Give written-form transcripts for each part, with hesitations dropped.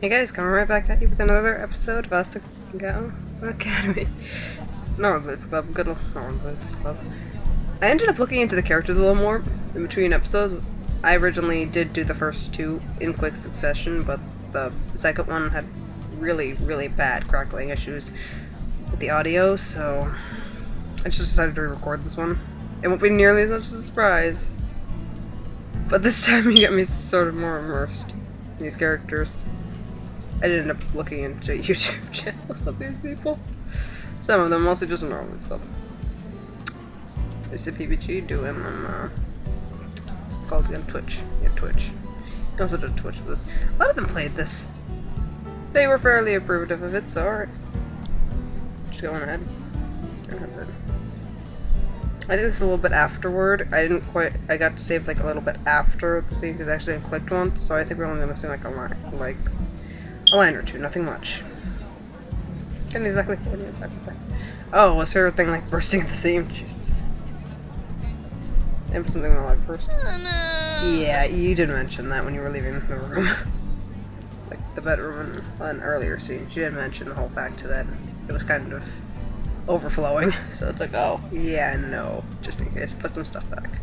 Hey guys, coming right back at you with another episode of Asagao Academy. Normal Boots Club, good old Normal Boots Club. I ended up looking into the characters a little more in between episodes. I originally did do the first two in quick succession, but the second one had really, really bad crackling issues with the audio, so I just decided to re-record this one. It won't be nearly as much as a surprise, but this time you get me sort of more immersed in these characters. I did end up looking into YouTube channels of these people. Some of them, mostly just normal stuff. It's a PBG doing what's it called again? Twitch. Yeah, Twitch. I also did Twitch for this. A lot of them played this. They were fairly appreciative of it, so alright. Just going ahead. I think this is a little bit afterward. I got to save like a little bit after the scene because I actually clicked once, so I think we're only missing like a line or two, nothing much. And exactly 4 minutes after that. Oh, was her thing like bursting at the seam? Jesus. And something on the log first. Oh, no. Yeah, you did mention that when you were leaving the room. Like the bedroom in an earlier scene. She did mention the whole fact to that. It was kind of overflowing. So it's like, oh, yeah, no. Just in case. Put some stuff back.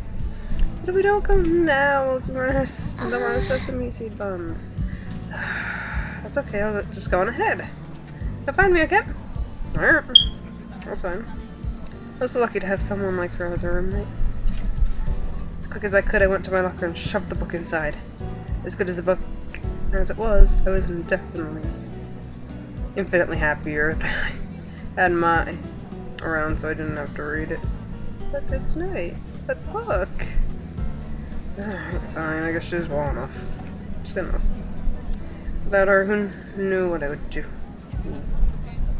But if we don't go now, we'll run out sesame seed buns. That's okay, I'll just go on ahead. You'll find me, okay? Alright. That's fine. I was so lucky to have someone like her as a roommate. As quick as I could, I went to my locker and shoved the book inside. As good as a book as it was, I was infinitely happier that I had my around so I didn't have to read it. But it's nice. That book! Alright, fine, I guess she was well enough. Just good enough. Without her, who knew what I would do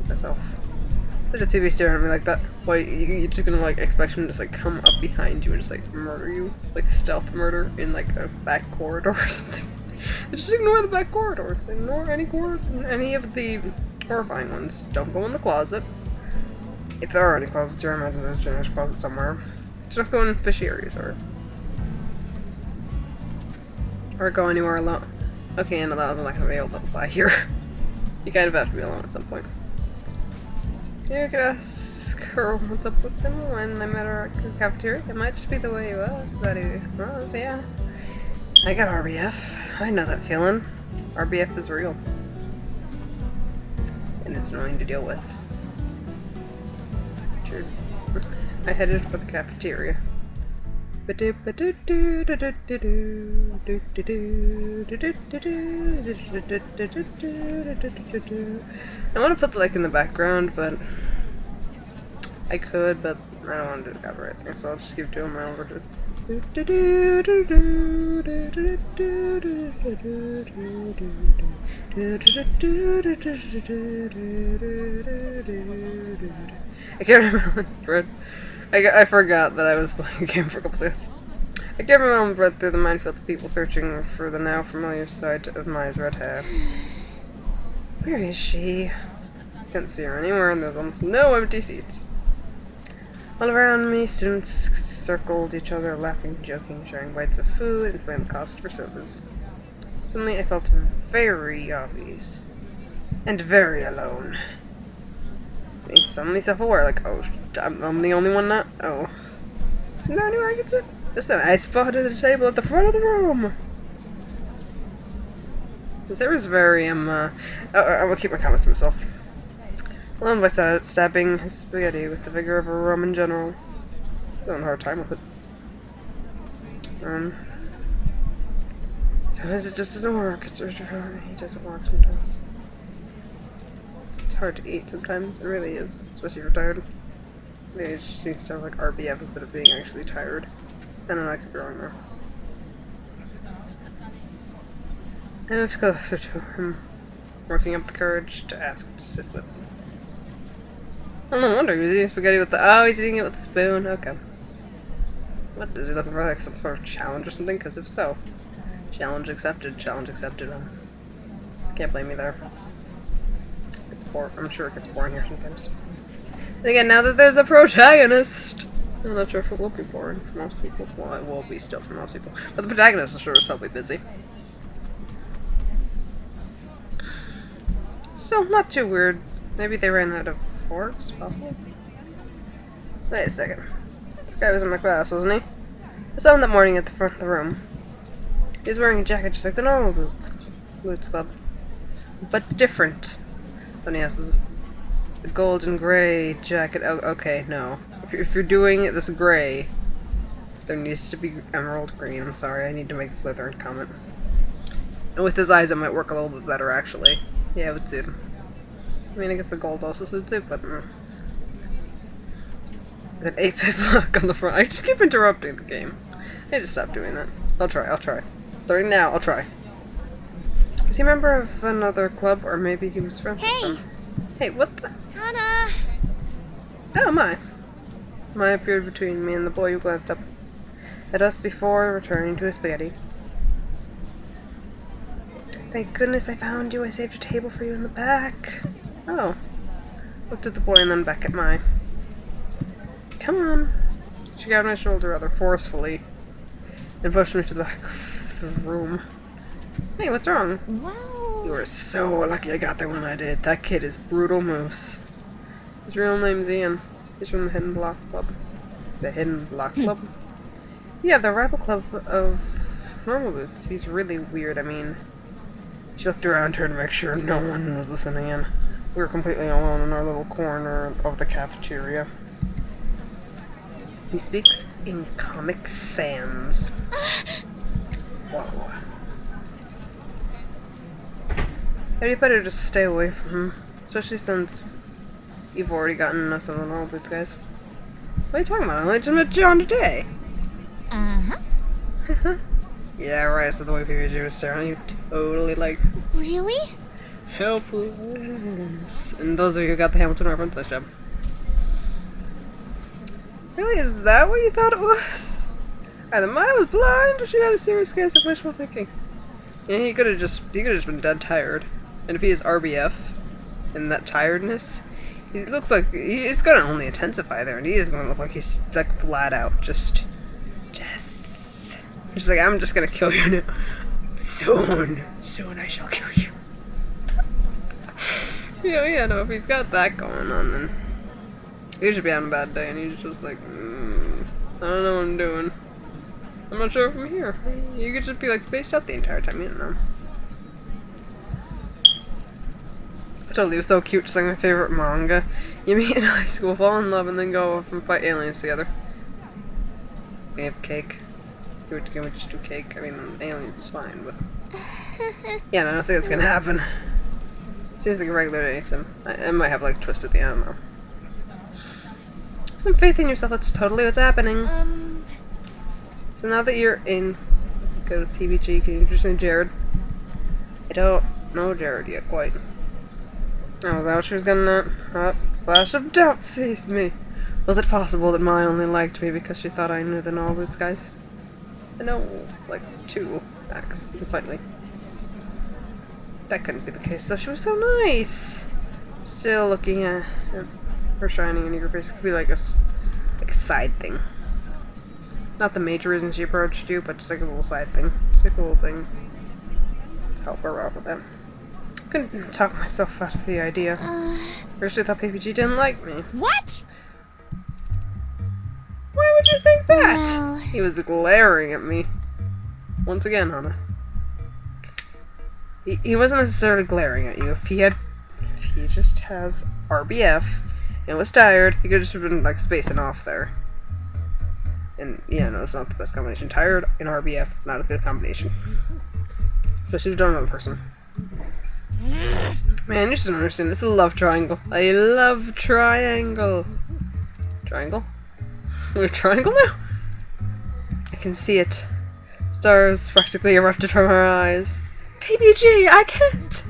myself? There's just people staring at me like that. Why, you're just gonna like expect them to just like come up behind you and just like murder you? Like stealth murder in like a back corridor or something. Just ignore the back corridors. Ignore any of the horrifying ones. Don't go in the closet. If there are any closets, I imagine there's a generous closet somewhere. Just don't go in fishy areas or go anywhere alone. Okay, and that was not gonna be able to apply here. You kind of have to be alone at some point. You could ask her what's up with them when I met her at the cafeteria. It might just be the way he was, yeah. I got RBF. I know that feeling. RBF is real. And it's annoying to deal with. Sure. I headed for the cafeteria. I want to put the like in the background, but I could, but I don't want to do the copyright thing, so I'll just keep doing my own version. I can't remember Fred. I forgot that I was playing a game for a couple seconds. I carried my own bread through the minefield of people searching for the now familiar sight of Maya's red hair. Where is she? Can't see her anywhere, and there's almost no empty seats. All around me, students circled each other, laughing, joking, sharing bites of food, and paying the cost for sodas. Suddenly, I felt very obvious. And very alone. Being suddenly self-aware, like, oh, I'm the only one not. Oh. Isn't there anywhere I can sit? Just then, I spotted a table at the front of the room! This area was very, I will keep my comments to myself. Alone by stabbing his spaghetti with the vigor of a Roman general. He's having a hard time with it. Sometimes it just doesn't work. He doesn't work sometimes. It's hard to eat sometimes, it really is, especially if you're tired. Maybe it just seems to have like RBF instead of being actually tired. I don't know, I could be wrong there. I moved closer to him, working up the courage to ask to sit with him. Oh, no wonder he was eating spaghetti with the. Oh, he's eating it with a spoon. Okay. What is he looking for? Like some sort of challenge or something? Because if so, challenge accepted. Challenge accepted. Can't blame me there. It's boring. I'm sure it gets boring here sometimes. And again, now that there's a protagonist, I'm not sure if it will be boring for most people. Well, it will be still for most people. But the protagonist is sure as hell be busy. Still, not too weird. Maybe they ran out of forks, possibly? Wait a second. This guy was in my class, wasn't he? I saw him that morning at the front of the room. He was wearing a jacket just like the normal Boots Club. But different. So he has this golden gray jacket. Oh, okay, no. If you're doing this gray, there needs to be emerald green. I'm sorry, I need to make a Slytherin comment. And with his eyes, it might work a little bit better, actually. Yeah, it would suit him. I mean, I guess the gold also suits it, but... That 8-bit block on the front. I just keep interrupting the game. I need to stop doing that. I'll try. Starting now, I'll try. Is he a member of another club, or maybe he was friends with them? Hey, what the? Tana! Oh, my. Mai appeared between me and the boy who glanced up at us before returning to his spaghetti. Thank goodness I found you. I saved a table for you in the back. Oh. Looked at the boy and then back at Mai. Come on. She grabbed my shoulder rather forcefully and pushed me to the back of the room. Hey, what's wrong? Wow. You were so lucky I got there when I did. That kid is brutal moose. His real name's Ian. He's from the Hidden Block Club. The Hidden Block Club? Yeah, the rival club of normal boots. He's really weird, I mean. She looked around her to make sure no one was listening in. We were completely alone in our little corner of the cafeteria. He speaks in Comic Sans. Whoa. Maybe better just stay away from him. Especially since you've already gotten enough of the normal boots guys. What are you talking about? I only just met John today. Uh-huh. Yeah, right, so the way PPG was staring at you totally like Really? helpless. And those of you who got the Hamilton reference, nice job. Really, is that what you thought it was? Either Maya was blind or she had a serious case of wishful thinking. Yeah, he could have just been dead tired. And if he is RBF and that tiredness, he looks like he's gonna only intensify there, and he is gonna look like he's like flat out just death. Just like, I'm just gonna kill you now. Soon I shall kill you. Yeah, no, if he's got that going on, then he should be on a bad day, and he's just like, I don't know what I'm doing. I'm not sure if I'm here. You could just be like spaced out the entire time, you don't know. I told you it was so cute, just like my favorite manga. You meet in high school, fall in love, and then go off and fight aliens together. We have cake. Can we just do cake? I mean, aliens is fine, but... Yeah, no, I don't think that's gonna happen. Seems like a regular day, so I might have like a twist at the end, I don't know. Have some faith in yourself, that's totally what's happening. So now that you're in, go to PBG, can you introduce me to Jared? I don't know Jared yet, quite. Oh, was that what she was getting at? Hot flash of doubt seized me. Was it possible that Mai only liked me because she thought I knew the Norwoods guys? I know, like, 2, max, slightly. That couldn't be the case, though. She was so nice! Still looking at her shining and eager face. It could be like a side thing. Not the major reason she approached you, but just like a little side thing. Just like a little thing to help her out with that. Couldn't talk myself out of the idea. I actually thought PPG didn't like me. What? Why would you think that? Well... He was glaring at me. Once again, Hannah. He wasn't necessarily glaring at you. If he just has RBF and was tired, he could just have been like spacing off there. And yeah, no, it's not the best combination. Tired and RBF, not a good combination. Especially if you don't know the person. Man, you just don't understand. It's a love triangle. A love triangle. Triangle? We're a triangle now? I can see it. Stars practically erupted from her eyes. PBG, I can't!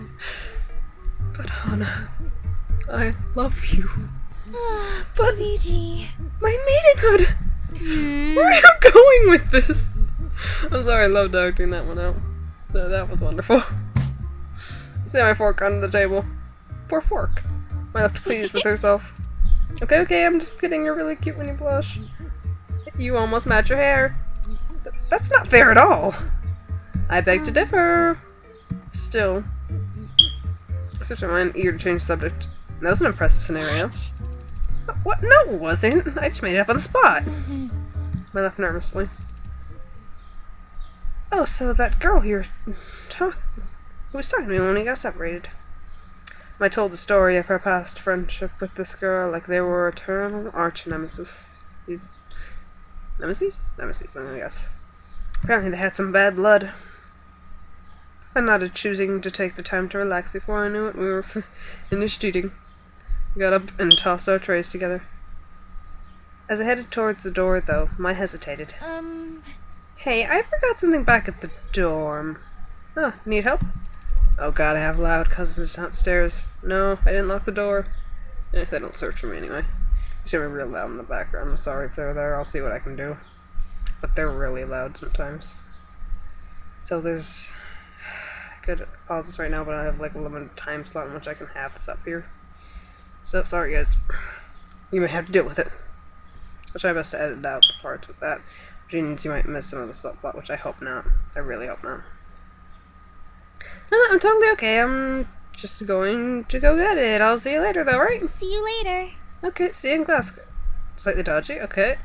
But Hannah, I love you. But PBG. My maidenhood! Where are you going with this? I'm sorry, I loved acting that one out. No, that was wonderful. Set my fork under the table. Poor fork. I looked pleased with herself. Okay, I'm just kidding. You're really cute when you blush. You almost match your hair. That's not fair at all. I beg to differ. Still, Switch my mind, eager to change the subject. That was an impressive scenario. What? No, it wasn't. I just made it up on the spot. I laughed nervously. Oh, so that girl here who was talking to me when we got separated. I told the story of her past friendship with this girl like they were eternal arch-nemesis. Nemesis? Nemesis, I guess. Apparently they had some bad blood. I nodded, choosing to take the time to relax. Before I knew it, we were finished eating. We got up and tossed our trays together. As I headed towards the door, though, I hesitated. Hey, I forgot something back at the dorm. Oh, need help? Oh god, I have loud cousins downstairs. No, I didn't lock the door. They don't search for me anyway. It's gonna be real loud in the background. I'm sorry if they're there, I'll see what I can do. But they're really loud sometimes. So there's... I could pause this right now, but I have like a limited time slot in which I can have this up here. So, sorry guys. You may have to deal with it. I'll try my best to edit out the parts with that. Which means you might miss some of the subplot, which I hope not. I really hope not. No, I'm totally okay. I'm just going to go get it. I'll see you later though, right? See you later. Okay, see you in class. Slightly dodgy, okay.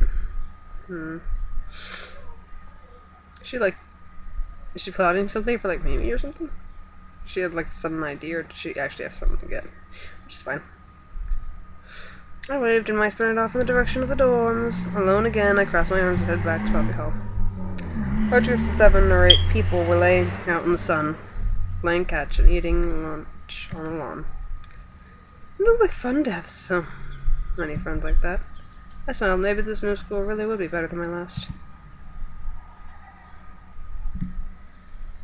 Is she plotting something for like Mimi or something? She had like some idea, or did she actually have something to get? Which is fine. I waved and I sprinted off in the direction of the dorms. Alone again, I crossed my arms and headed back to Poppy Hall. Large groups of 7 or 8 people were laying out in the sun, playing catch and eating lunch on the lawn. It looked like fun to have so many friends like that. I smiled. Maybe this new school really would be better than my last.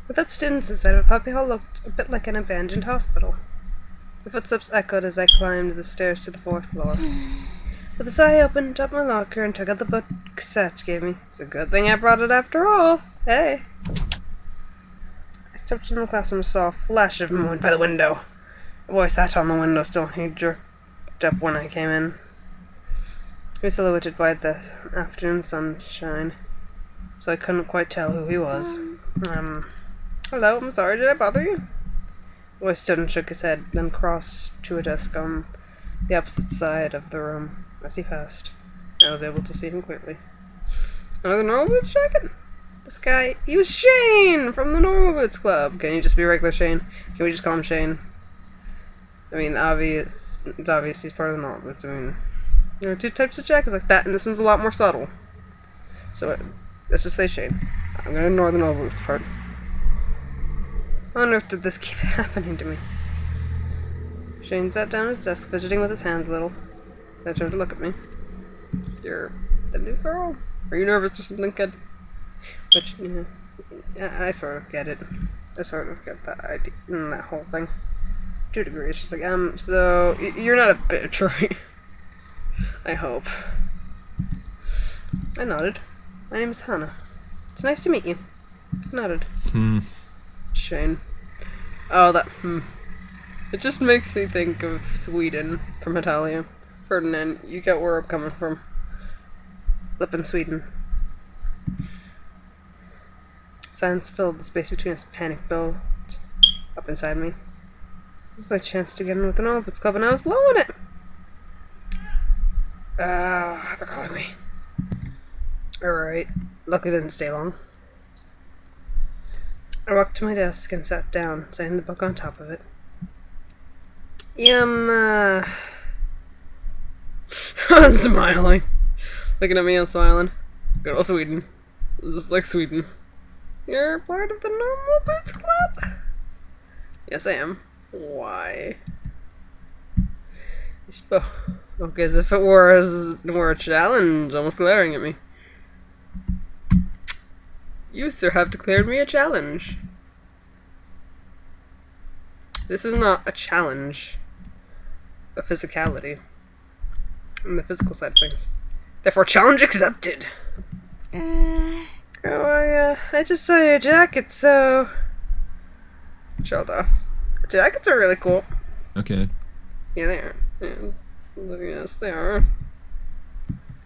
Without students inside of it, Poppy Hall looked a bit like an abandoned hospital. The footsteps echoed as I climbed the stairs to the 4th floor. With a sigh, I opened up my locker and took out the book Seth gave me. It's a good thing I brought it after all. Hey! I stepped into the classroom and saw a flash of moon by the window. A boy sat on the windowsill. He jerked up when I came in. He was silhouetted by the afternoon sunshine, so I couldn't quite tell who he was. Hello, I'm sorry, did I bother you? The boy stood and shook his head, then crossed to a desk on the opposite side of the room. As he passed, I was able to see him clearly. Another Normal Boots jacket? This guy, he was Shane from the Normal Boots Club. Can you just be regular Shane? Can we just call him Shane? I mean, it's obvious he's part of the Normal Boots. I mean, there are 2 types of jackets like that, and this one's a lot more subtle. So, let's just say Shane. I'm gonna ignore the Normal Boots part. How on earth did this keep happening to me? Shane sat down at his desk, fidgeting with his hands a little. Then turned to look at me. You're the new girl? Are you nervous or something, kid? Which, I sort of get it. I sort of get that idea, that whole thing. 2 degrees. She's like, so, you're not a bitch, right? I hope. I nodded. My name is Hannah. It's nice to meet you. I nodded. Shane. Oh, that, It just makes me think of Sweden from Italia. Ferdinand, you get where I'm coming from. Live in Sweden. Silence filled the space between us. Panic built up inside me. This is my chance to get in with the Normal Boots Club, and I was blowing it! They're calling me. Alright. Luckily they didn't stay long. I walked to my desk and sat down, setting the book on top of it. I'm smiling. Looking at me, I'm smiling. Good old Sweden. This is like Sweden. You're part of the Normal Boots Club? Yes, I am. Why? You spoke as if it were a challenge, almost glaring at me. You, sir, have declared me a challenge. This is not a challenge. A physicality. And the physical side of things. Therefore, challenge accepted! Oh, I just saw your jacket, so... Shut off. Jackets are really cool. Okay. Yeah, they are. Yeah. Yes, they are.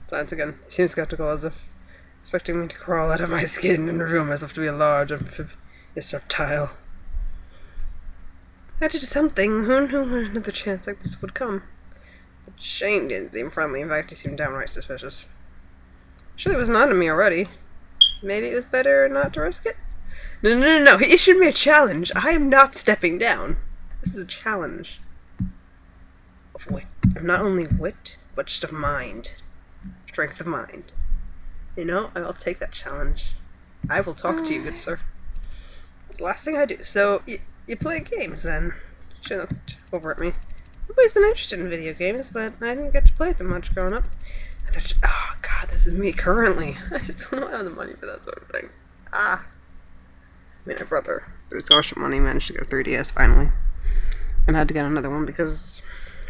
Silence again. He seems skeptical, as if expecting me to crawl out of my skin and reveal myself to be a large amphibious reptile. I had to do something. Who knew when another chance like this would come? But Shane didn't seem friendly. In fact, he seemed downright suspicious. Surely it wasn't on to me already. Maybe it was better not to risk it? No. He issued me a challenge. I am not stepping down. This is a challenge. Of wit. Of not only wit, but just of mind. Strength of mind. You know, I will take that challenge. I will talk to you, good sir. It's the last thing I do. So, you play games then? She looked over at me. I've always been interested in video games, but I didn't get to play them much growing up. Oh god, this is me currently. I just don't know I have the money for that sort of thing. I mean, my brother, through scholarship money, managed to get a 3DS finally. And I had to get another one because,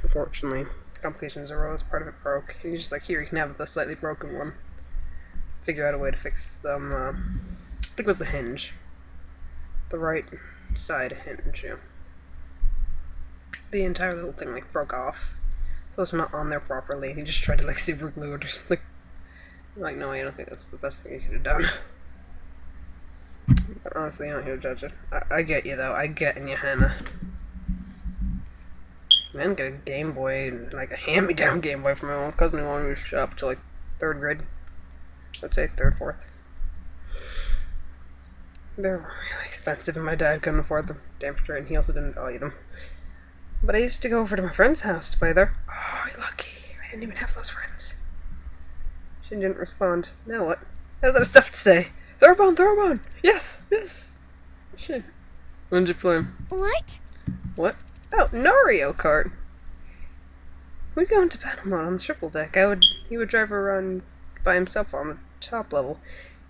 unfortunately, complications arose, part of it broke. And he's just like, here, you can have the slightly broken one. Figure out a way to fix them, I think it was the hinge. The right side hinge, yeah. The entire little thing, like, broke off. So it's not on there properly. He just tried to, like, super glue it or something. I'm like, no, I don't think that's the best thing you could have done. But honestly, I'm not here to judge it. I get you, though. I get in you, Hannah. I didn't get a Game Boy, like a hand-me-down Game Boy from my old cousin who wanted to up to, like, 3rd grade. I'd say 3rd, 4th. They're really expensive, and my dad couldn't afford them. Damn straight, and he also didn't value them. But I used to go over to my friend's house to play there. Oh, you're lucky. I didn't even have those friends. She didn't respond. Now what? How's that stuff to say? Throw a bone! Yes! Shit. When did you play him? What? What? Oh, Mario Kart! We'd go into Panama on the triple deck. He would drive around by himself on the top level,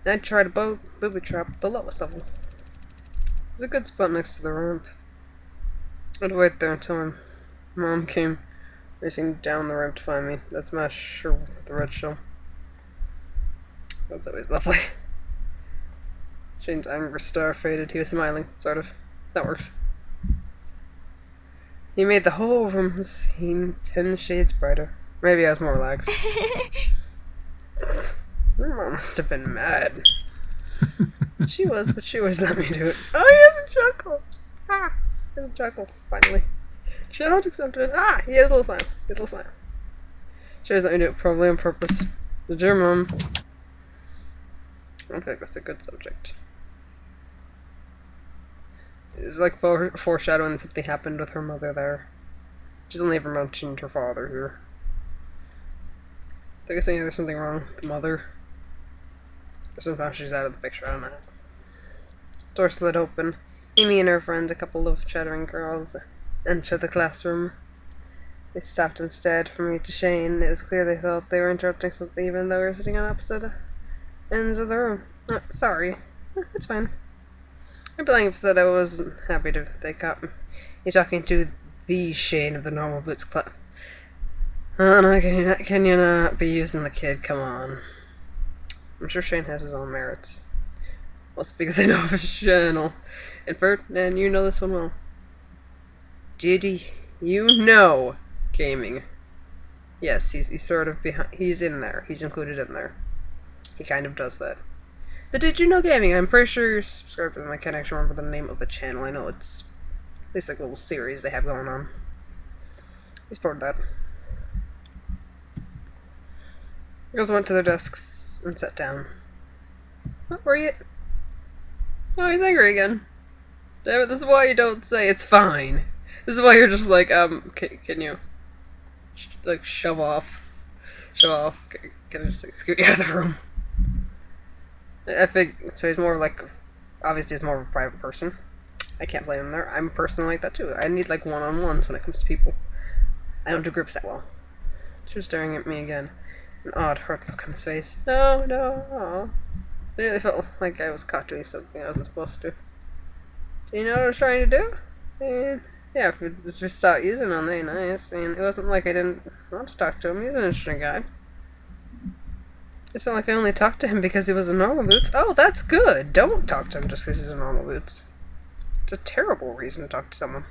and I'd try to booby trap the lowest level. There's a good spot next to the ramp. I'd wait there until my mom came racing down the ramp to find me. That's my shirt with the red shell. That's always lovely. Shane's anger star faded. He was smiling, sort of. That works. He made the whole room seem 10 shades brighter. Maybe I was more relaxed. Your mom must have been mad. She was, but she always let me do it. Oh, he has a chuckle! He has a chuckle, finally. Challenge accepted. He has a little smile. She always let me do it, probably on purpose. Did your mom? I don't feel like that's a good subject. It's like foreshadowing something happened with her mother there. She's only ever mentioned her father here. I guess there's something wrong with the mother. Or sometimes she's out of the picture, I don't know. Door slid open. Amy and her friends, a couple of chattering girls, entered the classroom. They stopped instead for me to Shane. It was clear they thought they were interrupting something even though we were sitting on opposite ends of the room. Sorry. It's fine. I blank said I wasn't happy they caught me. You're talking to the Shane of the Normal Boots Club. Oh no, can you not be using the kid? Come on. I'm sure Shane has his own merits. Well, because I know of his channel. And Ferdinand, you know this one well. Did you know gaming? Yes, he's sort of behind. He's in there. He's included in there. He kind of does that. The Did You Know Gaming, I'm pretty sure you're subscribed to them. I can't actually remember the name of the channel. I know it's at least like a little series they have going on. He's part of that. Girls went to their desks and sat down. What were you? Oh, he's angry again. Damn it, this is why you don't say it's fine. This is why you're just like, can you, like, shove off? Can I just, like, scoot you out of the room? I think, so he's more like, obviously he's more of a private person. I can't blame him there. I'm a person like that too. I need, like, one-on-ones when it comes to people. I don't do groups that well. She was staring at me again. An odd, hurt look on his face. No, aw. I really felt like I was caught doing something I wasn't supposed to. Do you know what I was trying to do? Yeah, if you just start using him, they nice. I mean, it wasn't like I didn't want to talk to him. He's an interesting guy. It's not like I only talked to him because he was a Normal Boots. Oh, that's good. Don't talk to him just because he's a Normal Boots. It's a terrible reason to talk to someone.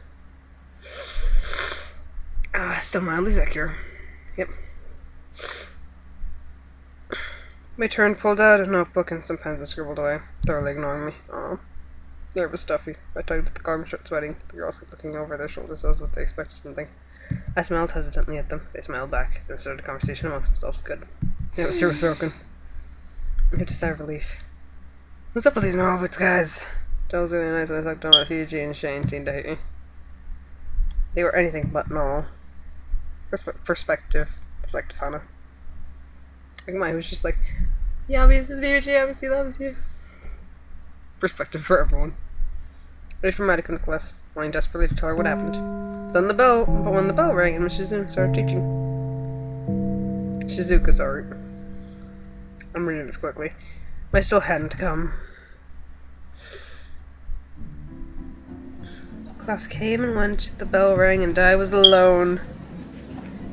Still mildly secure. Yep. My turn pulled out a notebook and some pens and scribbled away, thoroughly ignoring me. Aw. There was stuffy. I tugged at the collar and started sweating. The girls kept looking over their shoulders as if they expected something. I smiled hesitantly at them. They smiled back, then started a conversation amongst themselves. Good. It was service broken. I had a sigh of relief. What's up with these Norwoods guys? Joe was really nice and I talked on Fiji and Shane seemed to hate me. They were anything but normal. Perspective, Hannah. Like mine was just like, yeah, obviously obviously loves you. Perspective for everyone. Ready for Maddie to come to class, wanting desperately to tell her what happened. Then but when the bell rang and Miss Shizuka started teaching. Shizuka, sorry. I'm reading this quickly. I still hadn't come. Class came and went, the bell rang, and I was alone.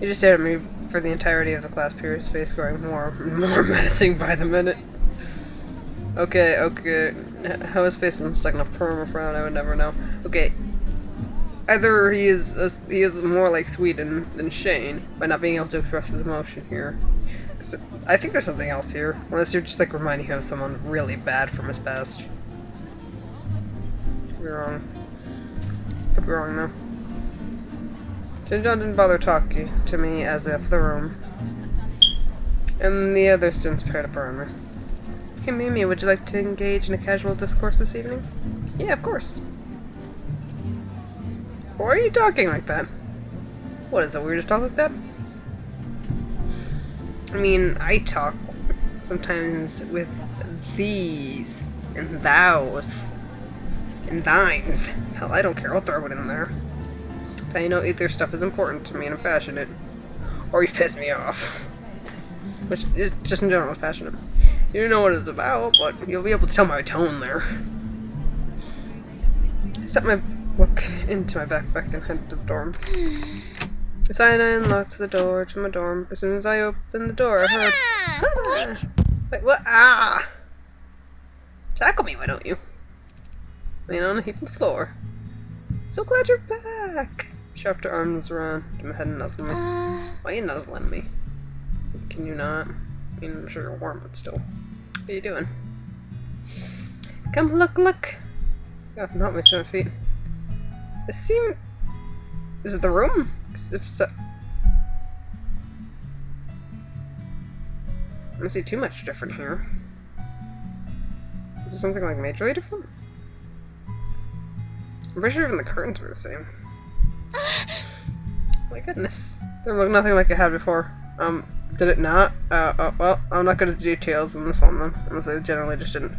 He just stared at me for the entirety of the class period, his face growing more and more menacing by the minute. Okay. How his face was stuck in a perm or frown, I would never know. Okay. Either he is more like Sweden than Shane by not being able to express his emotion here. I think there's something else here. Unless you're just like reminding him of someone really bad from his past. Could be wrong. Could be wrong though. John didn't bother talking to me as they left the room. And the other students prepared up around me. Hey Mimi, would you like to engage in a casual discourse this evening? Yeah, of course. Why are you talking like that? What, is it weird to talk like that? I mean, I talk sometimes with these, and thous, and thines. Hell, I don't care, I'll throw it in there. That's how you know either stuff is important to me and I'm passionate, or you piss me off. Which is just in general is passionate. You don't know what it's about, but you'll be able to tell my tone there. I stuck my book into my backpack and headed to the dorm. I signed and unlocked the door to my dorm. As soon as I opened the door, I heard... What? Wait, what? Ah! Tackle me, why don't you? Laying on a heap on the floor. So glad you're back! She wrapped her arms around my head and nuzzled me. Why are you nuzzling me? Can you not? I mean, I'm sure you're warm, but still. What are you doing? Come look! God, not much on my feet. Is it the room? If so... I don't see too much different here. Is there something like majorly different? I'm pretty sure even the curtains were the same. My goodness. They look nothing like it had before. Did it not? Well, I'm not gonna do details on this one then. Unless they generally just didn't...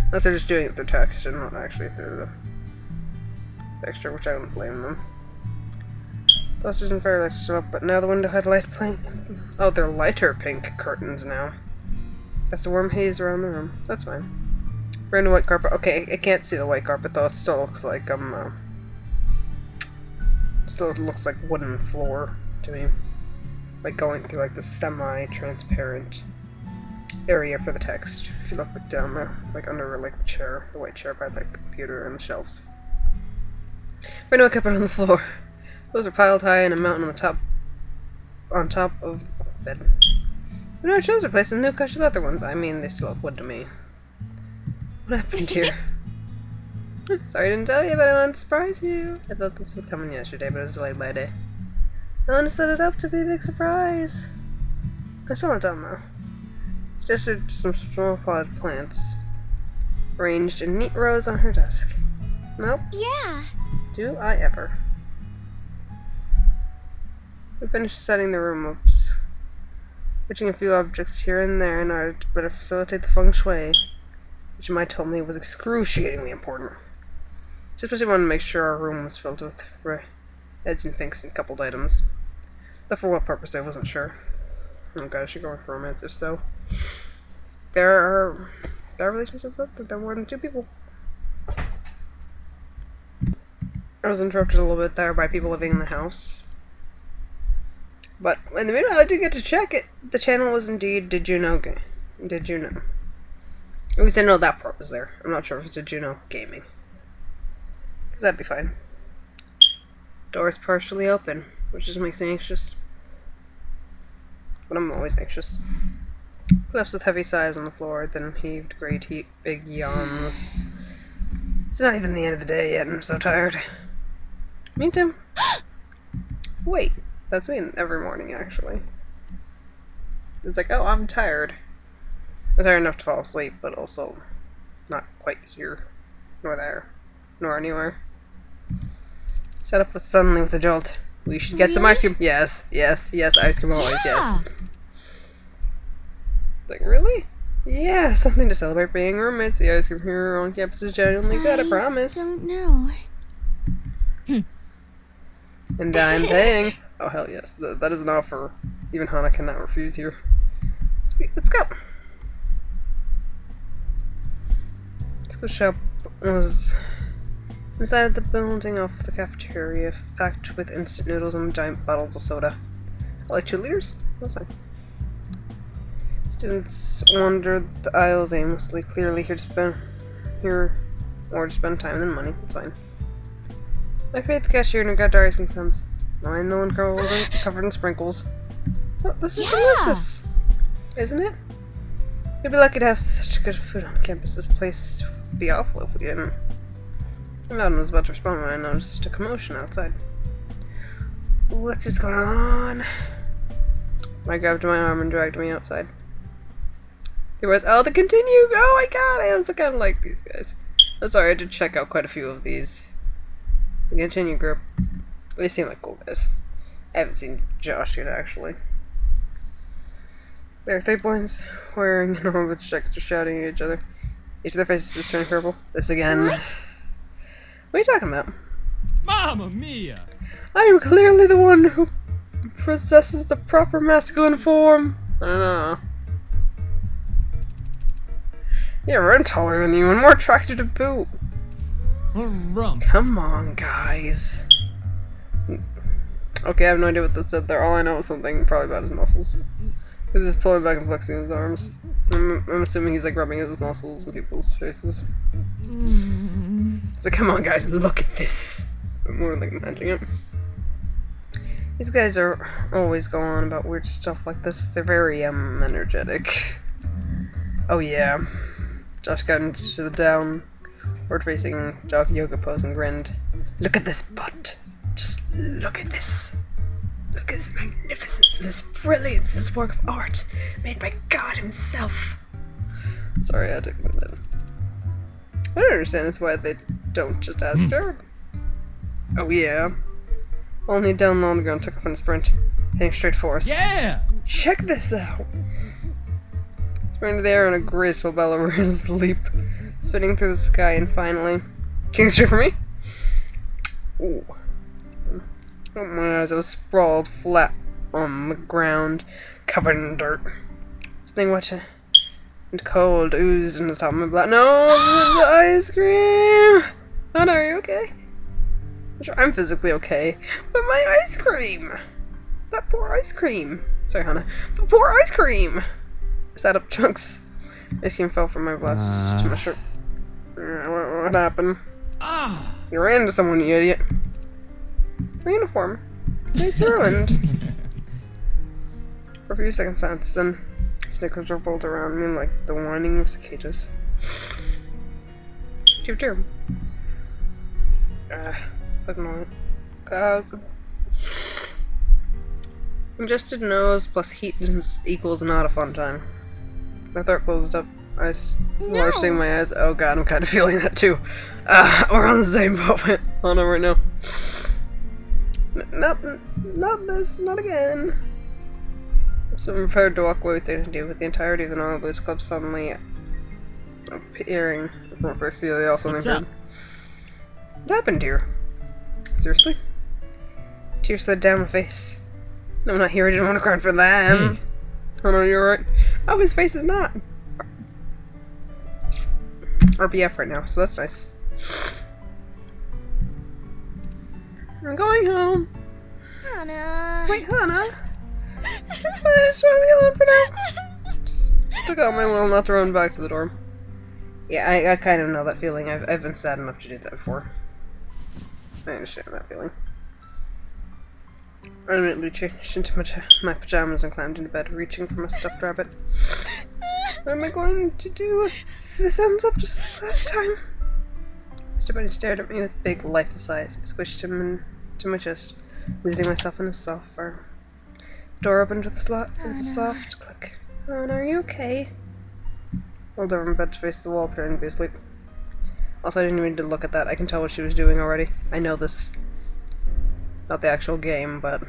Unless they're just doing it through text and not actually through the texture, which I don't blame them. Blusters and firelights show up, but now the window had light pink. Oh, they're lighter pink curtains now. That's the warm haze around the room. That's fine. We're in the white carpet. Okay, I can't see the white carpet though. It still looks like still looks like wooden floor to me. Like going through like the semi-transparent area for the text. If you look down there, like under like the chair, the white chair by like the computer and the shelves. We're in a white carpet on the floor. Those are piled high in a mountain on top of the bed. But no chairs are placed in new couch leather ones. I mean, they still look wood to me. What happened here? Sorry I didn't tell you, but I wanted to surprise you. I thought this would come in yesterday, but it was delayed by a day. I want to set it up to be a big surprise. I'm still not done though. Just some small potted plants arranged in neat rows on her desk. Nope. Yeah. Do I ever? We finished setting the room up, switching a few objects here and there in order to better facilitate the feng shui, which you might tell me was excruciatingly important. Just because we wanted to make sure our room was filled with reds and pinks and coupled items. Though for what purpose I wasn't sure. Oh god, I should go for romance if so. There are relationships that there are more than two people. I was interrupted a little bit there by people living in the house. But in the middle, I did get to check it. The channel was indeed Did You Know Game. Did You Know? At least I know that part was there. I'm not sure if it's Did You Know Gaming. Because that'd be fine. Door is partially open, which just makes me anxious. But I'm always anxious. Collapsed with heavy sighs on the floor, then heaved great big yawns. It's not even the end of the day yet, and I'm so tired. Me too. Wait, that's me every morning, actually. It's like, oh, I'm tired. I'm tired enough to fall asleep, but also not quite here, nor there, nor anywhere. Set up suddenly with a jolt. We should get some ice cream. Yes, yes, yes, ice cream always, yes. Like, really? Yeah, something to celebrate being roommates. The ice cream here on campus is genuinely good, I promise. I don't know. And I'm paying. Oh, hell yes. That is an offer even Hana cannot refuse here. Let's go. Let's go shop was inside the building off the cafeteria, packed with instant noodles and giant bottles of soda. I like 2 liters. That's nice. Students wandered the aisles aimlessly, clearly here or to spend time and money. That's fine. I paid the cashier and got ice cream cones. Mind the one covered in sprinkles. Well, this is delicious, isn't it? You'd be lucky to have such good food on campus. This place would be awful if we didn't. I was about to respond when I noticed a commotion outside. Let's see what's going on. I grabbed my arm and dragged me outside. There was, oh, the continue! Oh my god, I also kind of like these guys. I'm sorry, I did check out quite a few of these. The continue group. They seem like cool guys. I haven't seen Josh yet, actually. There are 3 boys wearing normal checks, shouting at each other. Each of their faces is turning purple. This again. What are you talking about? Mamma mia! I am clearly the one who possesses the proper masculine form. I don't know. Yeah, I'm taller than you and more attractive to boot. Come on, guys. Okay, I have no idea what this said there. All I know is something probably about his muscles. Because he's pulling back and flexing his arms. I'm assuming he's like rubbing his muscles in people's faces. It's like, come on, guys, look at this. I'm more like imagining it. These guys are always going on about weird stuff like this. They're very, energetic. Oh, yeah. Josh got into the downward-facing yoga pose and grinned. Look at this butt. Just look at this. Look at this magnificence, this brilliance, this work of art made by God himself. Sorry, I had to include that. I don't understand it's why they don't just ask Jared. Oh yeah. Only down low on the ground, took off in a sprint, heading straight for us. Yeah! Check this out! Sprang into the air in a graceful ballerina's leap, spinning through the sky, and finally... Can you cheer for me? Ooh. Oh my eyes, I was sprawled flat on the ground, covered in dirt. This thing wet and cold oozed in the top of my blood. No, the ice cream! Hana, are you okay? I'm sure I'm physically okay, but my ice cream! That poor ice cream! Sorry, Hana. But poor ice cream! I sat up chunks. Ice cream fell from my blouse to my shirt. What happened? You ran into someone, you idiot. My uniform. It's ruined. For a few seconds silence, then snickers revolved around me like the whining of cicadas. Cheer. That's annoying. Congested nose plus heat equals not a fun time. My throat closed up. I was washing my eyes. Oh god, I'm kind of feeling that too. We're on the same boat. Oh no, right now. Not this, not again. So I'm prepared to walk away with dignity, with the entirety of the Normal Blues Club suddenly appearing from first see they also appeared. What happened here? Seriously? Tears slid down my face. No, I'm not here, I didn't want to cry for them. Oh no, you're right. Oh, his face is not. RBF right now, so that's nice. I'm going home. Hana. Wait, Hana. It's fine, I just want to be alone for now. Took out my will not to run back to the dorm. Yeah, I kind of know that feeling. I've been sad enough to do that before. I understand that feeling. I immediately changed into my pajamas and climbed into bed, reaching for my stuffed rabbit. What am I going to do if this ends up just like last time? Mr. Bunny stared at me with big, lifeless eyes. I squished him into my chest, losing myself in his soft fur. The door opened with a soft click. Anna, are you okay? Rolled over in bed to face the wall, pretending to be asleep. Also, I didn't even need to look at that. I can tell what she was doing already. I know this. Not the actual game, but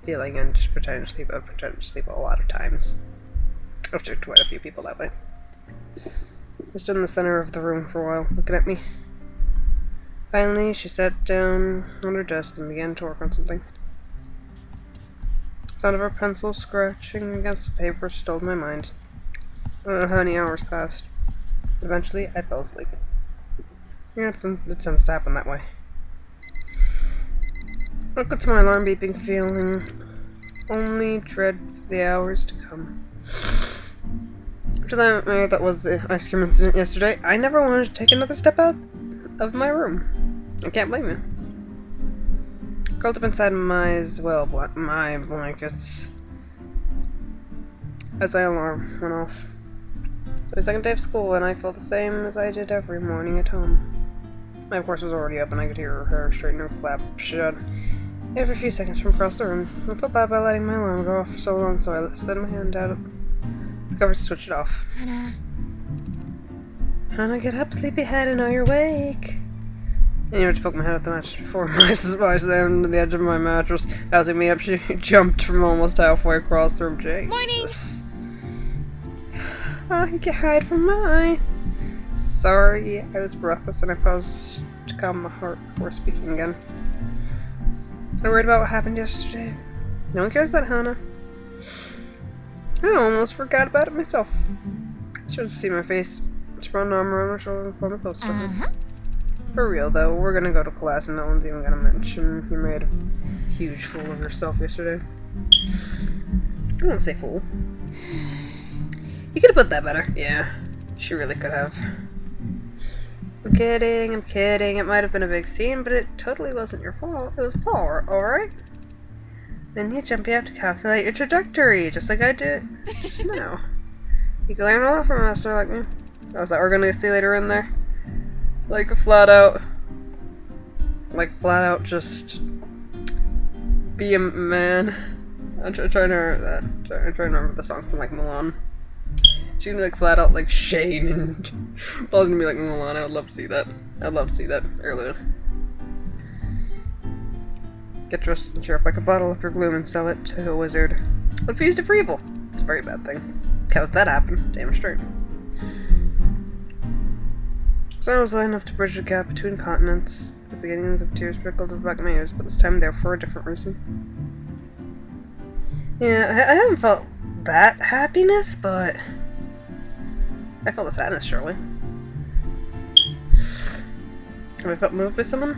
feeling and just pretending to sleep. I've pretended to sleep a lot of times. I've tricked quite a few people that way. I stood in the center of the room for a while, looking at me. Finally, she sat down on her desk and began to work on something. The sound of her pencil scratching against the paper stole my mind. I don't know how many hours passed. Eventually, I fell asleep. Yeah, it tends to happen that way. I woke up to my alarm beeping, feeling only dread for the hours to come. After that was the ice cream incident yesterday, I never wanted to take another step out of my room. I can't blame you. Curled up inside my blankets as my alarm went off. So the second day of school, and I felt the same as I did every morning at home. My course was already up, and I could hear her hair straighten her flap shut every few seconds from across the room. I felt bad by letting my alarm go off for so long, so I slid my hand out of the cover to switch it off. Hannah, get up, sleepyhead, I know you're awake. I needed to poke my head at the mattress before my eyes slammed to the edge of my mattress. Housing me up, she jumped from almost halfway across the room. Jesus. I can hide from my... Sorry, I was breathless and I paused to calm my heart before speaking again. I'm worried about what happened yesterday. No one cares about Hannah. I almost forgot about it myself. She should have seen my face. She brought an arm around my shoulder and pulled me close to her. For real though, we're gonna go to class and no one's even gonna mention you made a huge fool of yourself yesterday. I won't say fool. You could have put that better. Yeah, she really could have. I'm kidding, It might have been a big scene, but it totally wasn't your fault. It was Paul, alright? Then you jump, you have to calculate your trajectory, just like I did just now. You can learn a lot from a master like me. Oh, is that what we're gonna see later in there? Like flat out just be a man. I'm trying to remember the song from like Milan. She's gonna be like flat out like Shane and Paul's gonna be like Milan. I would love to see that. I'd love to see that. Earlier. Get dressed and cheer up like a bottle of your gloom and sell it to a wizard. What if he used it for evil? It's a very bad thing. Can't let that happen. Damn straight. So I was light enough to bridge the gap between continents. The beginnings of tears sprinkled at the back of my ears, but this time they were for a different reason. Yeah, I haven't felt that happiness, but I felt the sadness, surely. Have I felt moved by someone?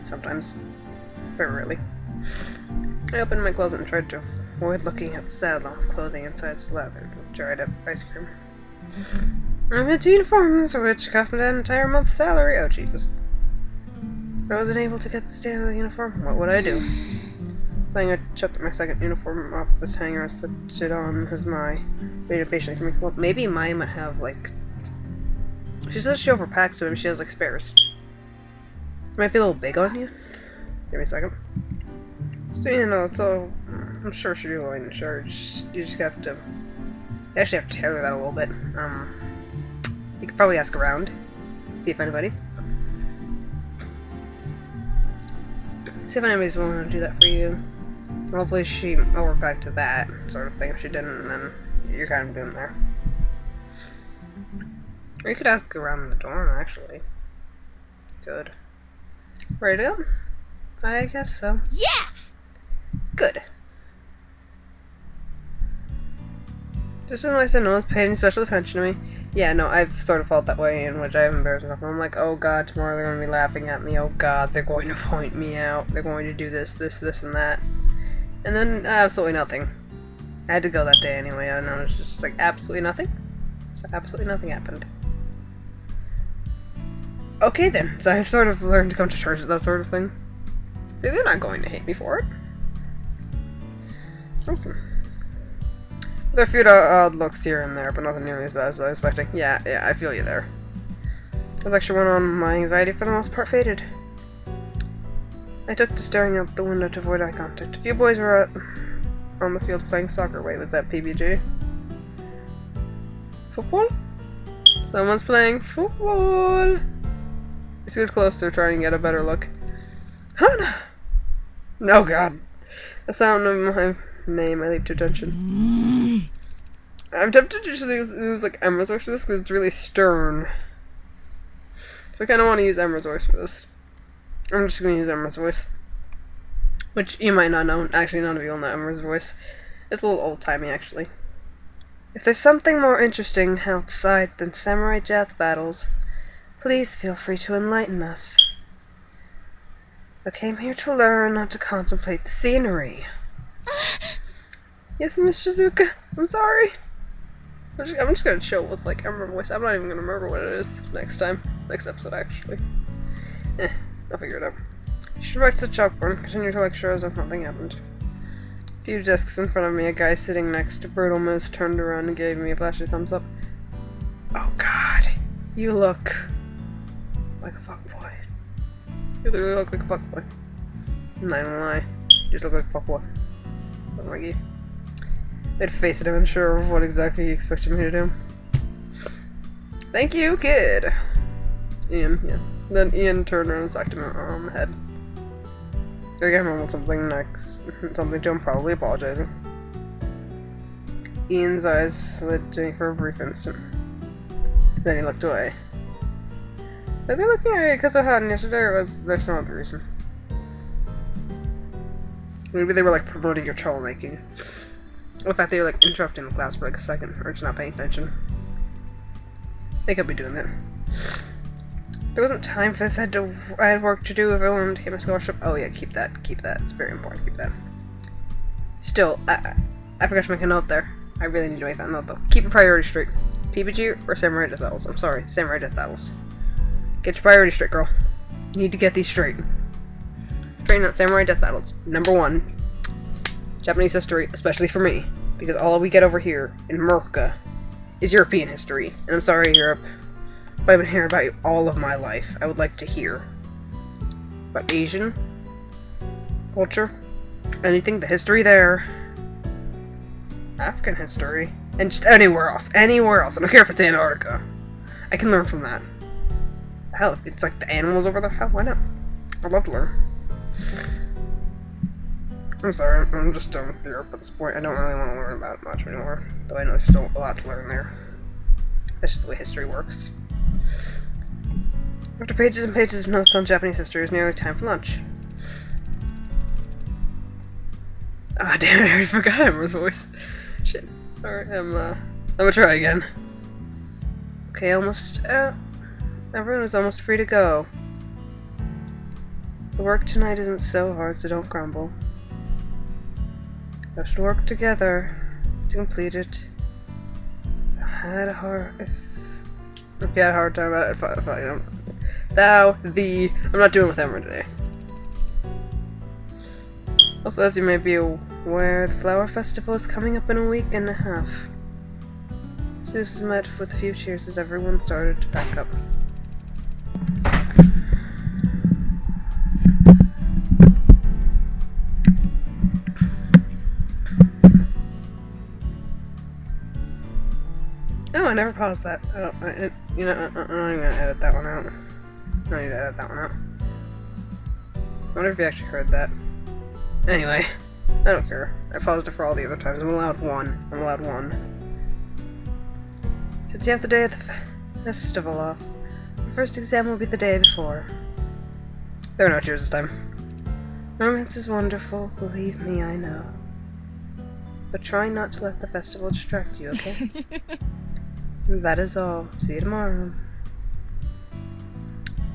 Sometimes. Very rarely. I opened my closet and tried to avoid looking at the sad lump of clothing inside slathered with dried up ice cream. I had 2 uniforms, which cost me an entire month's salary. Oh, Jesus. If I wasn't able to get the standard uniform, what would I do? Saying I chucked my second uniform off its hanger and slipped it on as my waited patiently for me. Well, maybe mine might have, like... She says she overpacks, so maybe she has, like, spares. It might be a little big on you. Give me a second. So, you know, it's all... I'm sure she'll be willing to charge. You just have to... You actually have to tailor that a little bit. You could probably ask around. See if anybody. See if anybody's willing to do that for you. Hopefully she overpacked to that sort of thing. If she didn't, then you're kind of doing there. Or you could ask around the dorm, actually. Good. Ready to go? I guess so. Yeah! Good. Just as I said, no one's paying any special attention to me. Yeah, no, I've sort of felt that way, in which I have embarrassed myself. I'm like, oh god, tomorrow they're going to be laughing at me. Oh god, they're going to point me out. They're going to do this, and that. And then, absolutely nothing. I had to go that day anyway, and I was just like, absolutely nothing. So absolutely nothing happened. Okay then, so I've sort of learned to come to terms with that sort of thing. So they're not going to hate me for it. Awesome. There are a few odd looks here and there, but nothing nearly as bad as I was expecting. Yeah, I feel you there. As lecture went on, my anxiety for the most part faded. I took to staring out the window to avoid eye contact. A few boys were out on the field playing soccer. Wait, was that PBG? Football? Someone's playing football! I scooted closer, trying to get a better look. Hana! Oh god. The sound of my name, I leaped to attention. I'm tempted to just use like Emma's voice for this because it's really stern. So I kind of want to use Emma's voice for this. I'm just going to use Emma's voice. Which you might not know. Actually, none of you will know Emma's voice. It's a little old-timey, actually. If there's something more interesting outside than samurai death battles, please feel free to enlighten us. I came here to learn, not to contemplate the scenery. Yes, Miss Shizuka. I'm sorry. I'm just gonna chill with like Emma voice. I'm not even gonna remember what it is next time. Next episode, actually. I'll figure it out. She went back to the chalkboard, continued to lecture as if nothing happened. A few desks in front of me, a guy sitting next to Brutal Moose turned around and gave me a flashy thumbs up. Oh god, you look like a fuckboy. You literally look like a fuckboy. I'm not even lie. You just look like a fuckboy. What like you? I had to face it, I'm unsure of what exactly he expected me to do. Thank you, kid! Ian, yeah. Then Ian turned around and socked him on the head. I got him with something next. Something to him, probably apologizing. Ian's eyes slid to me for a brief instant. Then he looked away. Are they looking at me because of what happened yesterday, or was there some other reason? Maybe they were like promoting your troublemaking. Or the fact they were like interrupting the class for like a second, or just not paying attention. They could be doing that. There wasn't time for this. I had work to do if I wanted to get my scholarship. Oh yeah, keep that. Keep that. It's very important. Keep that. Still, I forgot to make a note there. I really need to make that note though. Keep your priorities straight. PPG or Samurai Death Battles? I'm sorry, Samurai Death Battles. Get your priorities straight, girl. You need to get these straight. Straighten out Samurai Death Battles. Number 1, Japanese history, especially for me, because all we get over here in America is European history. And I'm sorry, Europe, but I've been hearing about you all of my life. I would like to hear about Asian culture, anything, the history there, African history, and just anywhere else. Anywhere else. I don't care if it's Antarctica. I can learn from that. Hell, if it's like the animals over there, hell, why not? I'd love to learn. I'm sorry, I'm just done with Europe at this point. I don't really want to learn about it much anymore, though I know there's still a lot to learn there. That's just the way history works. After pages and pages of notes on Japanese history, it was nearly time for lunch. Ah, damn it, I already forgot Emma's voice. Shit. Alright, I'm gonna try again. Okay, everyone is almost free to go. The work tonight isn't so hard, so don't grumble. Thou should work together to complete it. If you had a hard time at it, if I don't. I'm not doing with Emma today. Also, as you may be aware, the Flower Festival is coming up in a week and a half. Zeus has met with a few cheers as everyone started to pack up. Oh, I never paused that. I'm not even gonna edit that one out. I don't need to edit that one out. I wonder if you actually heard that. Anyway, I don't care. I paused it for all the other times. I'm allowed one. Since you have the day of the festival off, your first exam will be the day before. There are no cheers this time. Romance is wonderful, believe me, I know. But try not to let the festival distract you, okay? That is all. See you tomorrow.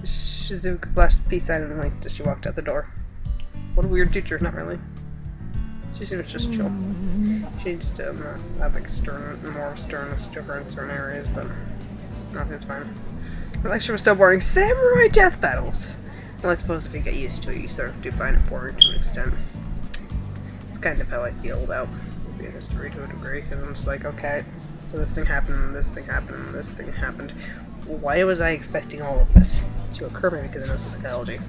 Shizuka flashed peace sign and winked as she walked out the door. What a weird teacher, not really. She seems just chill. She's still not like more sternness to her in certain areas, but nothing's fine. The lecture was so boring. Samurai death battles! Well, I suppose if you get used to it, you sort of do find it boring to an extent. It's kind of how I feel about be a history to a degree, because I'm just like, okay, so this thing happened, and this thing happened, and this thing happened. Why was I expecting all of this to occur? Maybe because I know psychology.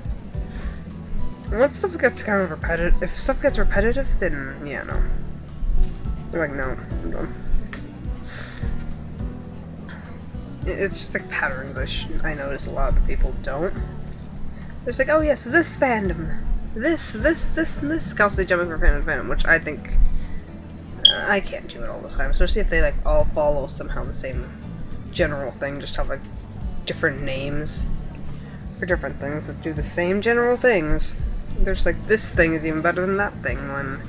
And once stuff gets kind of repetitive, if stuff gets repetitive, then yeah, no. They're like, no, I'm done. It's just like patterns I notice a lot that people don't. There's like, oh yes, this fandom. This, and this. Constantly jumping from fandom to fandom, which I think I can't do it all the time. Especially if they like all follow somehow the same general thing, just have like different names for different things that do the same general things. There's like, this thing is even better than that thing, when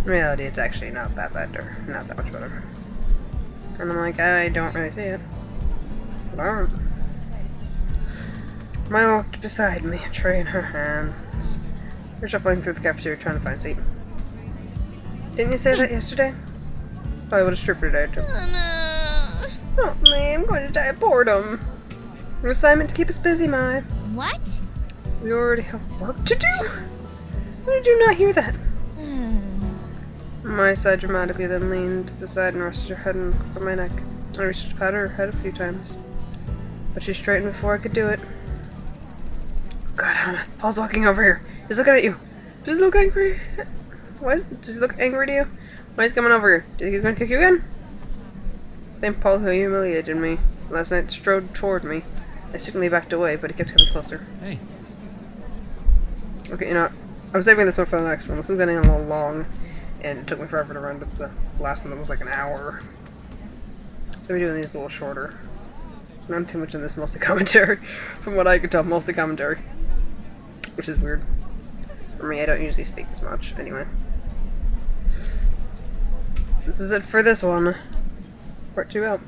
in reality it's actually not that bad, or not that much better. And I'm like, I don't really see it. But alright. Maya walked beside me, a tray in her hands. We're shuffling through the cafeteria trying to find a seat. Didn't you say that yesterday? Thought I would have stripped her today too. Oh, me, I'm going to die of boredom. An assignment to keep us busy, Mai. What? We already have work to do? How did you not hear that? Mai sighed dramatically, then leaned to the side and rested her head on my neck. I reached to pat her head a few times, but she straightened before I could do it. God, Hannah, Paul's walking over here. He's looking at you. Does he look angry? Does he look angry to you? Why is he coming over here? Do you think he's going to kick you again? Same Paul who humiliated me last night strode toward me. I instantly backed away, but he kept coming closer. Hey. Okay, you know what? I'm saving this one for the next one. This is getting a little long, and it took me forever to run, but the last one was like an hour. So I'm doing these a little shorter. Not too much in this, mostly commentary. From what I could tell, mostly commentary. Which is weird. For me, I don't usually speak this much, anyway. This is it for this one. Part 2 out.